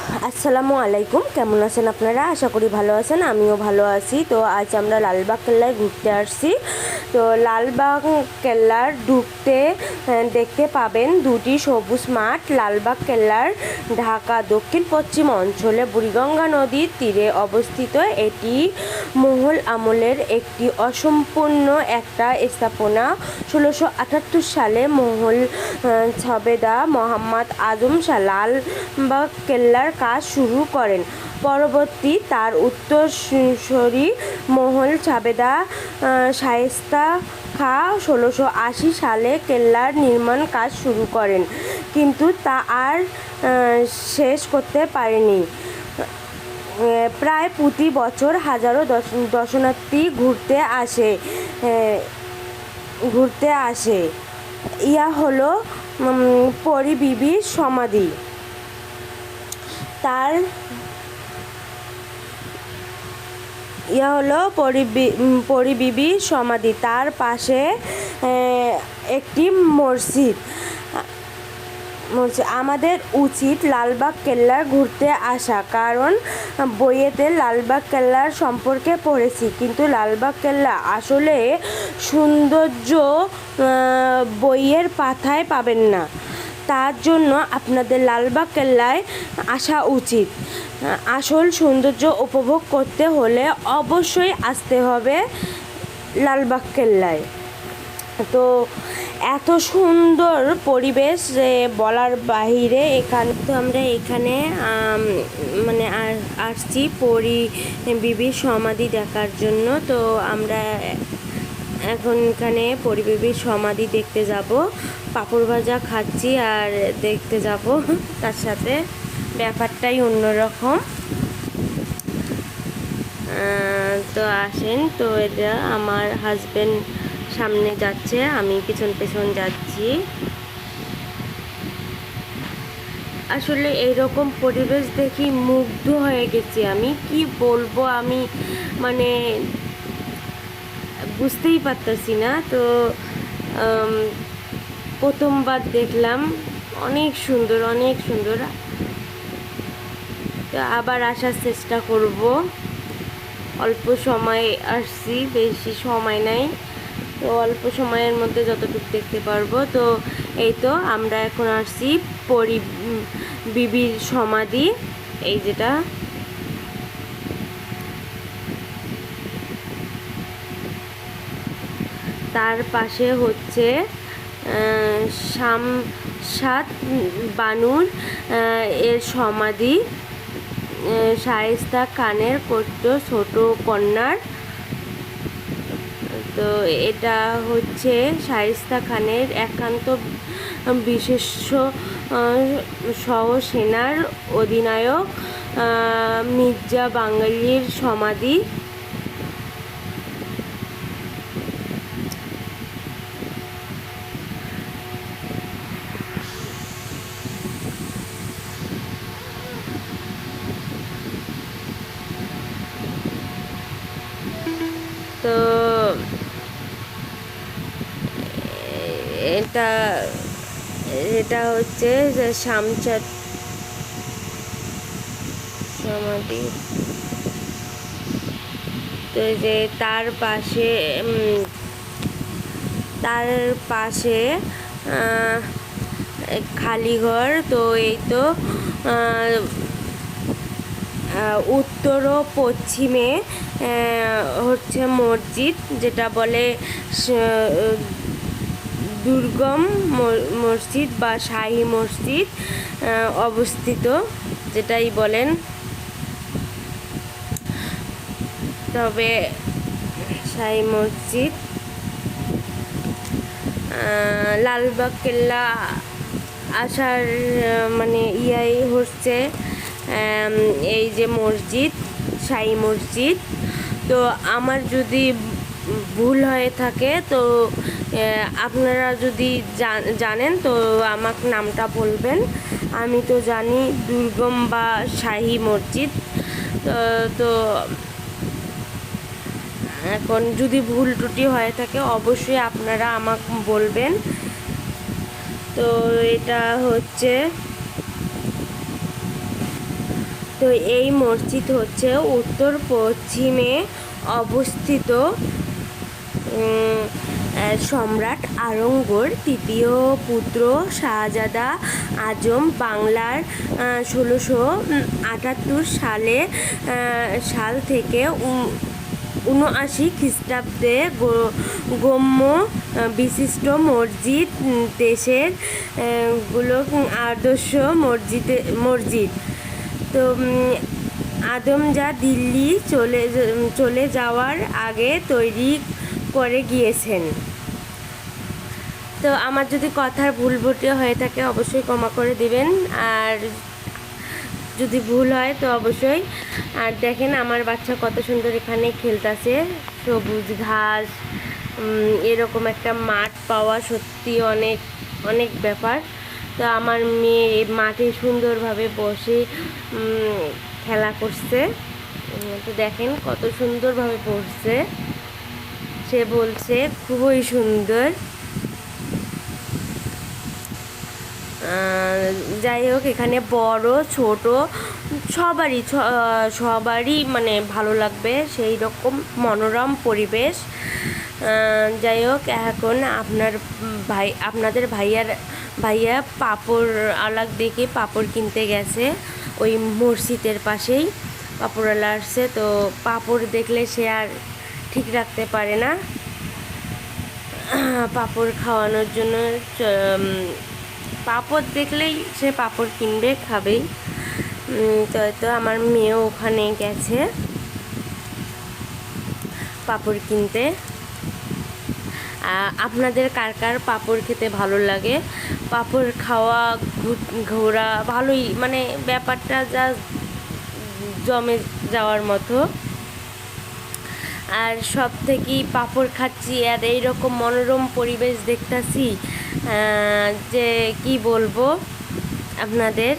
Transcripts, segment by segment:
আসসালামু আলাইকুম, কেমন আছেন আপনারা? আশা করি ভালো আছেন, আমিও ভালো আছি। তো আজ আমরা লালবাগ কেল্লায় ঘুরতে আসছি। তো লালবাগ কেল্লার ঢুকতে দেখতে পাবেন দুটি সবুজ মাঠ। লালবাগ কেল্লার ঢাকা দক্ষিণ পশ্চিম অঞ্চলে বুড়িগঙ্গা নদীর তীরে অবস্থিত। এটি মুঘল আমলের একটি অসম্পূর্ণ একটা স্থাপনা। 1678 সালে মুঘল ছবেদা মোহাম্মদ আজম শাহ লালবাগ কেল্লার কাজ শুরু করেন। পরবর্তী তার উত্তরসূরি মুঘল ছবেদা শায়েস্তা খাঁ 1680 সালে কেল্লার নির্মাণ কাজ শুরু করেন, কিন্তু তা আর শেষ করতে পারেনি। প্রায় প্রতি বছর হাজারো দর্শনার্থী ঘুরতে আসে। ইয়া হলো পরী বিবির সমাধি। পরী বিবির সমাধি। তার পাশে একটি মসজিদ। আমাদের উচিত লালবাগ কেল্লা ঘুরতে আসা, কারণ বইয়েতে লালবাগ কেল্লার সম্পর্কে পড়েছি, কিন্তু লালবাগ কেল্লা আসলে সৌন্দর্য বইয়ের পাতায় পাবেন না। তার জন্য আপনাদের লালবাগ কেল্লায় আসা উচিত। আসল সৌন্দর্য উপভোগ করতে হলে অবশ্যই আসতে হবে লালবাগ কেল্লায়। তো এত সুন্দর পরিবেশ যে বলার বাহিরে। আমরা এখানে মানে আসছি পরী বিবির সমাধি দেখার জন্য। তো আমরা এখন এখানে পরী বিবির সমাধি দেখতে যাব। পাঁপড় ভাজা খাচ্ছি আর দেখতে যাব, তার সাথে ব্যাপারটাই অন্যরকম। তো আসেন। তো এটা আমার হাজবেন্ড সামনে যাচ্ছে, আমি পিছন পিছন যাচ্ছি। আসলে এইরকম পরিবেশ দেখি মুগ্ধ হয়ে গেছি। আমি কি বলবো, আমি মানে বুঝতেই পারতেছি না। তো প্রথমবার দেখলাম, অনেক সুন্দর, অনেক সুন্দর। তো আবার আসার চেষ্টা করব। অল্প সময় আসছি, বেশি সময় নাই। তো অল্প সময়ের মধ্যে যতটুকু দেখতে পারবো। তো এই তো আমরা এখন আসছি পরী বিবির সমাধি, এই যেটা। তার পাশে হচ্ছে শামশাদ বানুর এর সমাধি, শায়েস্তা খানের ছোট কন্যার। তো এটা হচ্ছে শায়েস্তা খানের একান্ত বিশেষ্য সেনার অধিনায়ক মির্জা বাঙালির সমাধি। তো এটা হচ্ছে শামশাদ সমাধি। তো যে তার পাশে খালি ঘর। তো এই তো উত্তর ও পশ্চিমে হচ্ছে মসজিদ, যেটা বলে দুর্গম মসজিদ বা শাহী মসজিদ অবস্থিত, যেটাই বলেন। তবে শাহী মসজিদ, লালবাগ কেল্লা আসার মানে ইয়াই হচ্ছে এই যে মসজিদ, শাহী মসজিদ। তো আমার যদি ভুল হয়ে থাকে, তো আপনারা যদি জানেন তো আমাকে নামটা বলবেন। আমি তো জানি দুর্গম বা শাহী মসজিদ। তো এখন যদি ভুল ত্রুটি হয়ে থাকে অবশ্যই আপনারা আমাকে বলবেন। তো এটা হচ্ছে তো এই মসজিদ হচ্ছে উত্তর পশ্চিমে অবস্থিত। সম্রাট আওরঙ্গজেবের তৃতীয় পুত্র শাহজাদা আজম বাংলার 1678 সাল থেকে 79 খ্রিস্টাব্দে গম্য বিশিষ্ট মসজিদ, দেশের আদর্শ মসজিদ। তো আদমজা দিল্লি চলে যাওয়ার আগে তৈরি করে গিয়েছেন। তো আমার যদি কথার ভুল ভুটি হয়ে থাকে অবশ্যই ক্ষমা করে দিবেন, আর যদি ভুল হয় তো অবশ্যই। আর দেখেন আমার বাচ্চা কত সুন্দর এখানে খেলতেছে, সবুজ ঘাস, এরকম একটা মাঠ পাওয়া সত্যি অনেক অনেক ব্যাপার। তো আমার মেয়ে মাঠে সুন্দরভাবে বসে খেলা করছে। তো দেখেন কত সুন্দরভাবে পড়ছে, সে বলছে খুবই সুন্দর। যাই হোক, এখানে বড় ছোট সবারই মানে ভালো লাগবে, সেই রকম মনোরম পরিবেশ। যাই হোক, এখন আপনাদের ভাইয়া পাঁপড় আলাক দেখে পাঁপড় কিনতে গেছে, ওই মসজিদের পাশেই পাঁপড়ওয়ালা আসছে। তো পাঁপড় দেখলে সে আর ঠিক রাখতে পারে না, পাঁপড় খাওয়ানোর জন্য পাঁপড় দেখলেই সে পাঁপড় কিনবে, খাবেই। তো আমার মেয়েও ওখানে গেছে পাঁপড় কিনতে। আপনাদের কার কার পাঁপড় খেতে ভালো লাগে? পাঁপড় খাওয়া ঘোরা ভালোই, মানে ব্যাপারটা যা জমে যাওয়ার মতো। আর সব থেকেই পাঁপড় খাচ্ছি আর এইরকম মনোরম পরিবেশ দেখতেছি, যে কি বলবো আপনাদের।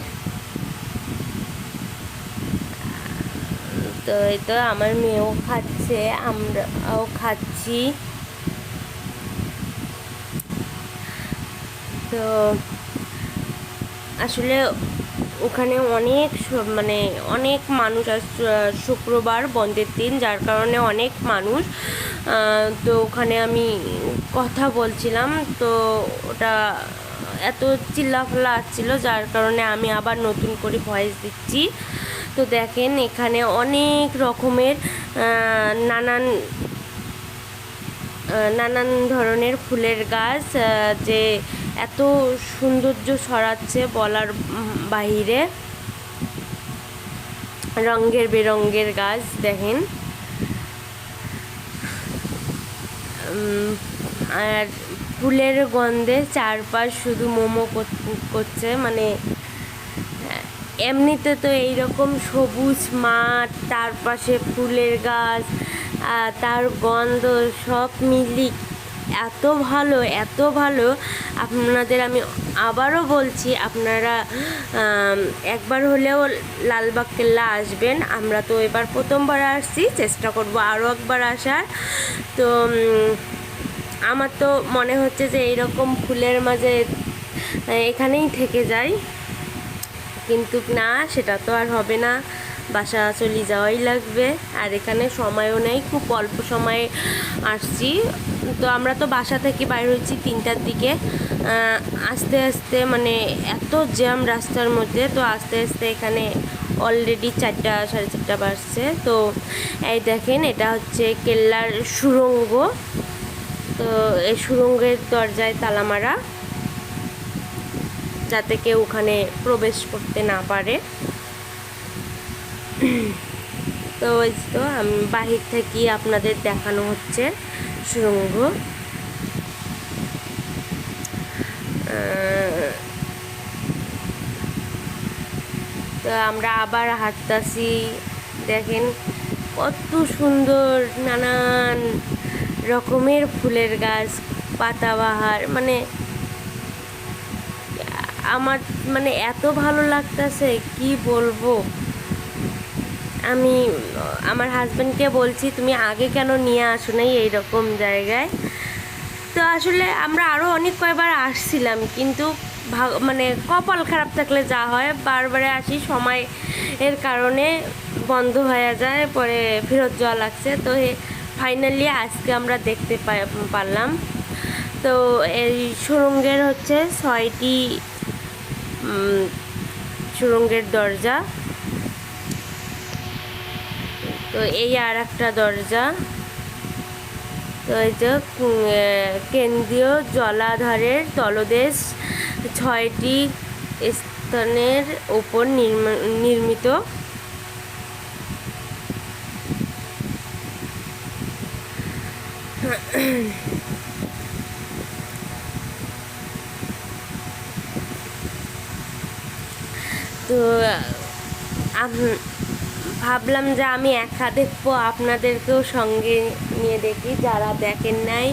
তো এই তো আমার মেয়েও খাচ্ছে, আমরাও খাচ্ছি। তো আসলে ওখানে অনেক মানুষ, শুক্রবার বন্ধের দিন, যার কারণে অনেক মানুষ। তো ওখানে আমি কথা বলছিলাম, তো ওটা এত চিল্লাফাল্লা আসছিল, যার কারণে আমি আবার নতুন করে ভয়েস দিচ্ছি। তো দেখেন এখানে অনেক রকমের নানান ধরনের ফুলের গাছ, যে এত সৌন্দর্য ছড়াচ্ছে বলার বাহিরে। রঙের বেরঙের গাছ দেখেন। আর ফুলের গন্ধে চারপাশ শুধু মোমো করছে, মানে এমনিতে তো এইরকম সবুজ মাঠ, তার পাশে ফুলের গাছ, তার গন্ধ সব মিলি এত ভালো। আপনাদের আমি আবারও বলছি, আপনারা একবার হলেও লালবাগ কেল্লা আসবেন। আমরা তো এবার প্রথমবার আসছি, চেষ্টা করব আরও একবার আসার। তো আমার তো মনে হচ্ছে যে এইরকম ফুলের মাঝে এখানেই থেকে যাই, কিন্তু না, সেটা তো আর হবে না, বাসা চলে যাওয়াই লাগবে। আর এখানে সময়ও নেই, খুব অল্প সময়ে আসছি। তো আমরা তো বাসা থেকে বাইর হয়েছি 3টার দিকে, আস্তে আস্তে মানে এত জ্যাম রাস্তার মধ্যে, তো আস্তে আস্তে এখানে অলরেডি 4টা 4:30 বাজছে। তো এই দেখেন, এটা হচ্ছে কেল্লার সুড়ঙ্গ। তো এই সুড়ঙ্গের দরজায় তালা মারা, যাতে কেউ ওখানে প্রবেশ করতে না পারে। তো ওই তো আমি বাহির থেকে আপনাদের দেখানো হচ্ছে সুড়ঙ্গ। তো আমরা আবার হাঁটতাছি, দেখেন কত সুন্দর নানান রকমের ফুলের গাছ, পাতাবাহার, মানে আমার এত ভালো লাগতেছে কি বলবো। আমি আমার হাজব্যান্ডকে বলছি, তুমি আগে কেন নিয়ে আসো নাই এইরকম জায়গায়। তো আসলে আমরা আরও অনেক কয়বার আসছিলাম, কিন্তু মানে কপাল খারাপ থাকলে যা হয়, বারবারে আসি সময় এর কারণে বন্ধ হয়ে যায়, পরে ফেরত যাওয়া লাগছে। তো ফাইনালি আজকে আমরা দেখতে পারলাম। তো এই সুড়ঙ্গের হচ্ছে 6টি সুড়ঙ্গের দরজা। তো এই আর একটা দরজা। তো এই যে কেন্দ্রীয় জলাধারের তলদেশ 6টি স্তনের উপর নির্মিত। তো ভাবলাম যে আমি একা দেখবো, আপনাদেরকেও সঙ্গে নিয়ে দেখি যারা দেখেন নাই।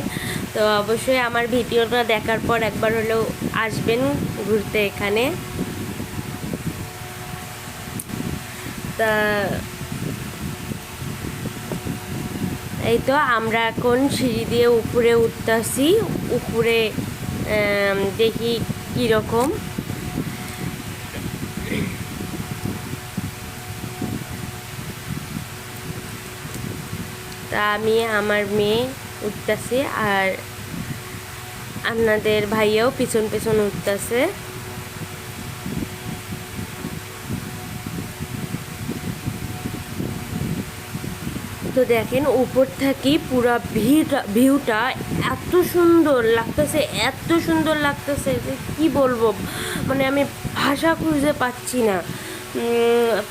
তো অবশ্যই আমার ভিডিওটা দেখার পর একবার হলেও আসবেন ঘুরতে এখানে। তা এই তো আমরা এখন সিঁড়ি দিয়ে উপরে উঠতেছি। উপরে দেখি কীরকম। তা আমি আমার মেয়ে উঠতেছি, আর আপনাদের ভাইয়াও পিছন পিছন উঠতেছে। তো দেখেন উপর থেকে পুরা ভিউটা এত সুন্দর লাগতেছে, এত সুন্দর লাগতেছে যে কি বলবো, মানে আমি ভাষা খুঁজে পাচ্ছি না।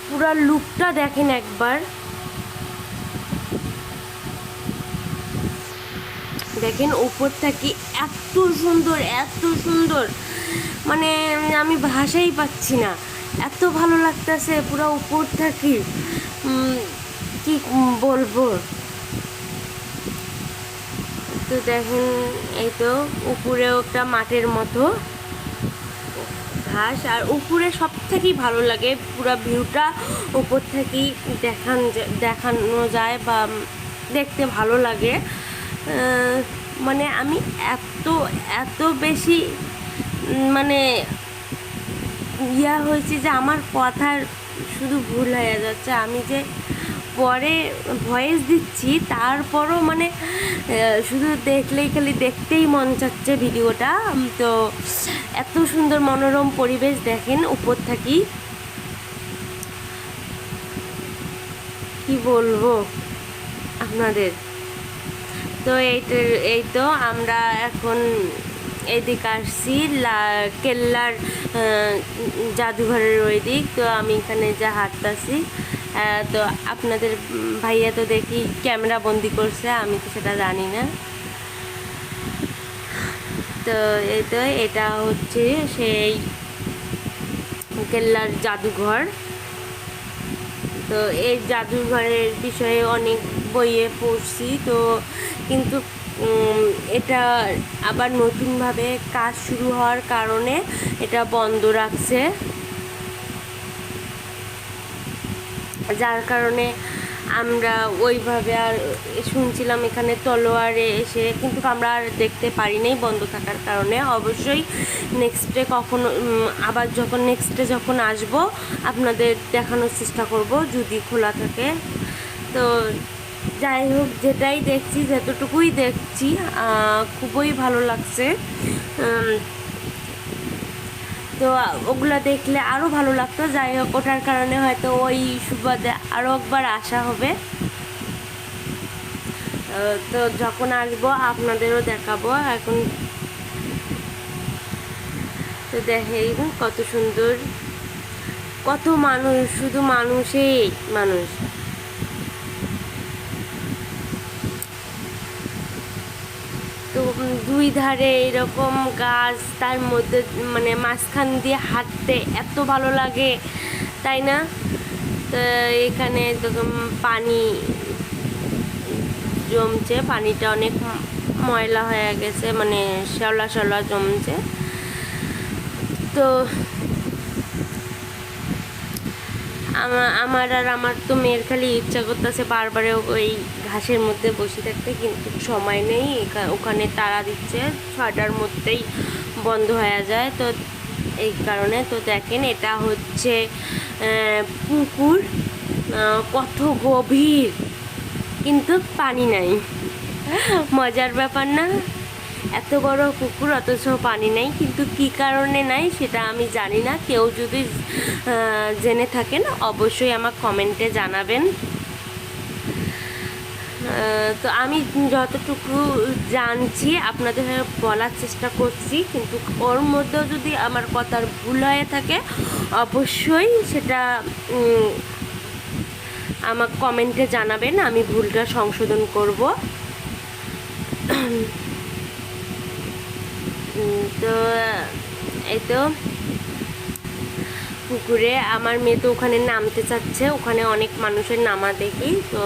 পুরা লুকটা দেখেন একবার, দেখেন উপর থেকে এত সুন্দর, এত সুন্দর, মানে আমি ভাষাই পাচ্ছি না, এত ভালো লাগতেছে পুরো উপর থেকে, কি বলবো। তো দেখেন এই তো উপরেও একটা মাঠের মতো ঘাস, আর উপরে সব থেকেই ভালো লাগে পুরো ভিউটা উপর থেকেই দেখানো যায় বা দেখতে ভালো লাগে। মানে আমি এত বেশি মানে হয়েছে যে আমার কথার শুধু ভুল হয়ে যাচ্ছে। আমি যে পরে ভয়েস দিচ্ছি তারপরও মানে শুধু দেখলেই খালি দেখতেই মন চাচ্ছে ভিডিওটা। তো এত সুন্দর মনোরম পরিবেশ দেখেন উপর থাকি, কি বলবো আপনাদের। তো এই তো আমরা এখন এদিকে আসছি কেল্লার জাদুঘরের ওই দিক। তো আমি এখানে যা হাঁটতাছি, তো আপনাদের ভাইয়া তো দেখি ক্যামেরা বন্দি করছে, আমি তো সেটা জানি না। তো এই তো এটা হচ্ছে সেই কেল্লার জাদুঘর। তো এই জাদুঘরের বিষয়ে অনেক বইয়ে পড়ছি, তো কিন্তু এটা আবার নতুনভাবে কাজ শুরু হওয়ার কারণে এটা বন্ধ রাখছে, যার কারণে আমরা ওইভাবে আর শুনছিলাম এখানে তলোয়ারে এসে, কিন্তু আমরা আর দেখতে পারিনি বন্ধ থাকার কারণে। অবশ্যই নেক্সটে কখনো আবার যখন আসবো আপনাদের দেখানোর চেষ্টা করব যদি খোলা থাকে। তো যাই হোক, যেটাই দেখছি, যতটুকুই দেখছি খুবই ভালো লাগছে। তো ওগুলা দেখলে আরও ভালো লাগতো। যাই হোক, ওটার কারণে হয়তো ওই সুবাদে আরও একবার আসা হবে। তো যখন আসবো আপনাদেরও দেখাবো। এখন তো দেখেন কত সুন্দর, কত মানুষ, শুধু মানুষই মানুষ। তো দুই ধারে এরকম গাছ, তার মধ্যে মানে মাঝখান দিয়ে হাঁটতে এত ভালো লাগে, তাই না? তো এখানে পানি জমছে, পানিটা অনেক ময়লা হয়ে গেছে, মানে শ্যাওলা শ্যাওলা জমছে। তো আমার তো মেয়ের খালি ইচ্ছা করতেছে বারবারে ওই ঘাসের মধ্যে বসে থাকতে, কিন্তু সময় নেই। ওখানে তাড়া দিচ্ছে, 6টার মধ্যেই বন্ধ হয়ে যায়। তো এই কারণে। তো দেখেন এটা হচ্ছে পুকুর, কত গভীর কিন্তু পানি নাই। মজার ব্যাপার না? এত বড় পুকুর অথচ পানি নাই, কিন্তু কী কারণে নাই সেটা আমি জানি না। কেউ যদি জেনে থাকেন অবশ্যই আমার কমেন্টে জানাবেন। তো আমি যতটুকু জানছি আপনাদের বলার চেষ্টা করছি, কিন্তু ওর মধ্যেও যদি আমার কথার ভুল হয়ে থাকে অবশ্যই সেটা আমার কমেন্টে জানাবেন, আমি ভুলটা সংশোধন করব। তো এই তো পুকুরে আমার মেয়ে তো ওখানে নামতে চাচ্ছে, ওখানে অনেক মানুষের নামা দেখি। তো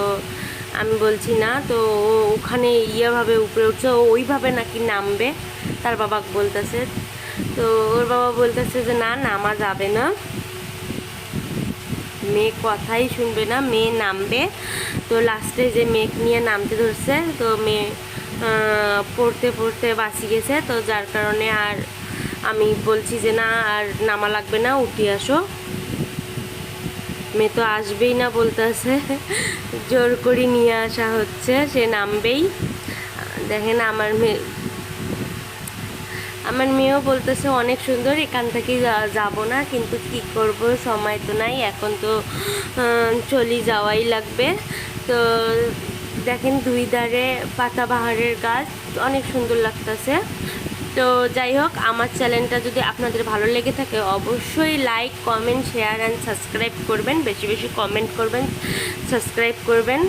আমি বলছি না, তো ও ওখানে ইয়েভাবে উপরে উঠছে, ও ওইভাবে নাকি নামবে, তার বাবা বলতেছে। তো ওর বাবা বলতেছে যে না, নামা যাবে না, মেয়ে কথাই শুনবে না, মেয়ে নামবে। তো লাস্টে যে মেয়ে নিয়ে নামতে ধরছে, তো মেয়ে পড়তে পড়তে বাঁচি গেছে। তো যার কারণে আর আমি বলছি যে না, আর নামা লাগবে না, উঠে আসো। মেয়ে তো আসবেই না বলতেছে, জোর করে নিয়ে আসা হচ্ছে, সে নামবেই। দেখেন আমার মেয়েও বলতেছে অনেক সুন্দর, এখান থেকে যাব না, কিন্তু কি করব, সময় তো নাই, এখন তো চলে যাওয়াই লাগবে। তো দেখেন দুই ধারে পাতাবাহারের গাছ, অনেক সুন্দর লাগতেছে। তো যাই হোক, আমার চ্যানেলটা যদি আপনাদের ভালো লেগে থাকে অবশ্যই like, comment, share and subscribe করবেন, বেশি বেশি কমেন্ট করবেন, সাবস্ক্রাইব করবেন।